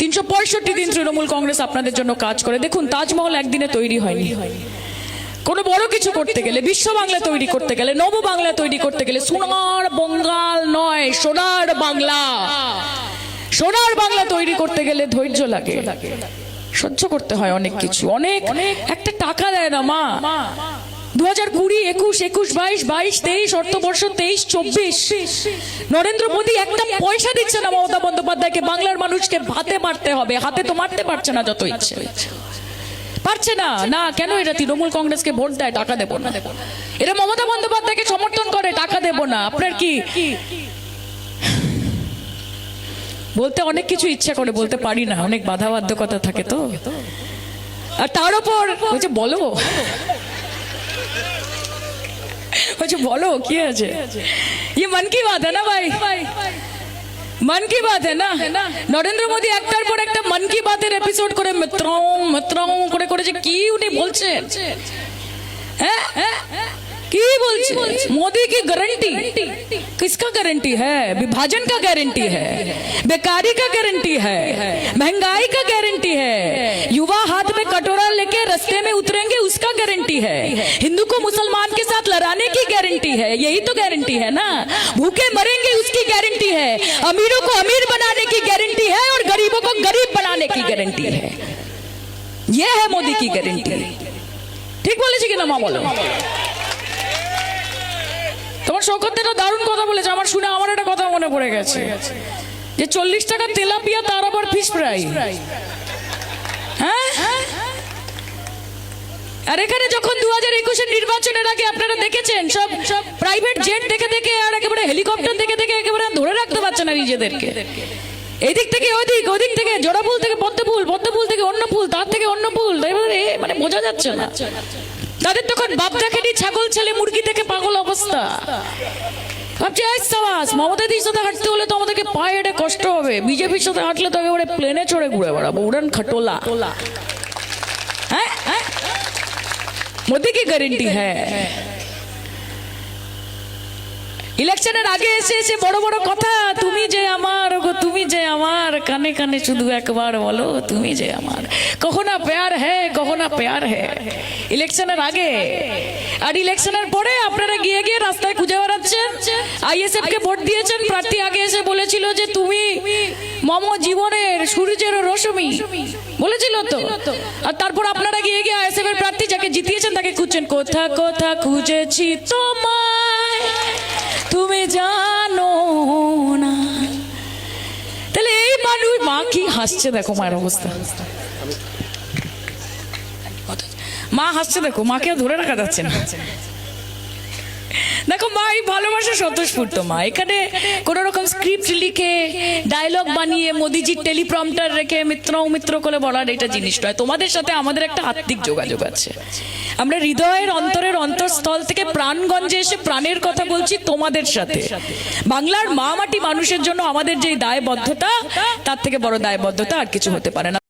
365 দিন তৃণমূল কংগ্রেস আপনাদের জন্য কাজ করে। দেখুন, তাজমহল একদিনে তৈরি হয়নি। কোনো বড় কিছু করতে গেলে, বিশ্ব বাংলা তৈরি করতে গেলে, নব বাংলা তৈরি করতে গেলে সোনার বঙ্গাল নয়, সোনার বাংলা, সোনার বাংলা তৈরি করতে গেলে ধৈর্য লাগে, সহ্য করতে হয় অনেক কিছু। অনেক একটা টাকা দেয় না মা। 2020, 21, 22, 23 অর্থবর্ষ 23-24 নরেন্দ্র মোদী একটা পয়সা দিচ্ছে না মমতা বন্দ্যোপাধ্যায়কে। বাংলার মানুষকে ভাতে মারতে হবে, হাতে তো মারতে পারছে না, যত ইচ্ছে পারছে না। না কেন? এরা তৃণমূল কংগ্রেসকে ভোট দেয়, টাকা দেবো না। এরা মমতা বন্দ্যোপাধ্যায়কে সমর্থন করে, টাকা দেবো না। আপনার কি বলতে অনেক কিছু ইচ্ছা করে, বলতে পারি না, অনেক বাধা বাধ্যকতা থাকে তো। আর তার উপর বলছে বলো, বলছে বলো কি আছে, ये मन की बात है ना भाई, मन की बात है ना। নরেন্দ্র মোদী একটার পর একটা মন কি বাতের এপিসোড করে মিত্রাও করে করেছে। কি উনি বলছেন, হ্যাঁ কি বলছে? मोदी की गारंटी, किसका गारंटी है? विभाजन का गारंटी है, बेकारी का गारंटी है, महंगाई का गारंटी है, युवा हाथ में कटोरा लेके रास्ते में उतरेंगे उसका गारंटी है, हिंदू को मुसलमान के साथ लड़ाने की गारंटी है, यही तो गारंटी है ना। भूखे मरेंगे उसकी गारंटी है, अमीरों को अमीर बनाने की गारंटी है और गरीबों को गरीब बनाने की गारंटी है। ये है मोदी की गारंटी। ठीक बोलेছি কিনা মা? বলো। তোমার শৌকতটা দারুণ কথা বলেছে, আমার শুনে আমার একটা কথা মনে পড়ে গেছে যে 40 টাকা তেলাপিয়া, তার আবার ফিশ ফ্রাই। হ্যাঁ, আর এখানে যখন 2021-এর নির্বাচনের আগে আপনারা দেখেছেন সব প্রাইভেট জেট দেখে দেখে আর একেবারে হেলিকপ্টার দেখে দেখে একেবারে ধরে রাখতে পারছে না নিজেদেরকে। এদিক থেকে ওদিক, ওদিক থেকে জোড়া ফুল থেকে পদ্ম ফুল, পদ্ম ফুল থেকে অন্য ফুল, তার থেকে অন্য ফুল, এবারে মানে বোঝা যাচ্ছে না। তাদের তখন বাপ দেখেনি, ছাগল ছেলে মুরগি থেকে পাগল অবস্থা। ভাবছি সাবাস, মমতাদির সাথে হাঁটতে হলে তো আমাদেরকে পায়ে হেঁটে কষ্ট হবে, বিজেপির সাথে হাঁটলে তো একেবারে প্লেনে চড়ে ঘুরে বেড়াবো, উড়ান খটোলা। হ্যাঁ, মোদি কি গ্যারেন্টি হ্যাঁ? ইলেকশনের আগে এসে এসে বড় বড় কথা, তুমি যে আমার, তুমি যে আমার, কানে কানে শুধু একবার বলো তুমি যে আমার, কখো না প্যার হ্যাঁ, কখো না প্যার হ্যাঁ। ইলেকশনের আগে আর ইলেকশনের পরে আপনারা গিয়ে গিয়ে রাস্তায় খুঁজে বেড়াচ্ছেন। আইএসএফ কে ভোট দিয়েছেন, প্রার্থী আগে এসে বলেছিল যে তুমি মম জীবনের সূর্যের রশ্মি, বলেছিল তো। আর তারপর আপনারা গিয়ে গিয়ে আইএসএফ এর প্রার্থী যাকে জিতিয়েছেন তাকে খুঁজছেন। কোথা কোথা খুঁজেছি তোমায় তুমি জানো না। তাহলে এই মানুষ, মা কি হাসছে দেখো, মায়ের অবস্থা, মা হাসছে দেখো, মাকে ধরে রাখা যাচ্ছে না। দেখো মা এই ভালোবাসা স্বতঃস্ফূর্ত। মা এখানে কোন রকম স্ক্রিপ্ট লিখে ডায়লগ বানিয়ে মোদিজির টেলিপ্রম্পটার রেখে মিত্র করে বলার এটা জিনিস নয়। তোমাদের সাথে আমাদের একটা আত্মিক যোগাযোগ আছে। আমরা হৃদয়ের অন্তরের অন্তঃস্থল থেকে প্রাণগঞ্জে এসে প্রাণের কথা বলছি তোমাদের সাথে। বাংলার মা মাটি মানুষের জন্য আমাদের যে দায়বদ্ধতা, তার থেকে বড় দায়বদ্ধতা আর কিছু হতে পারে না।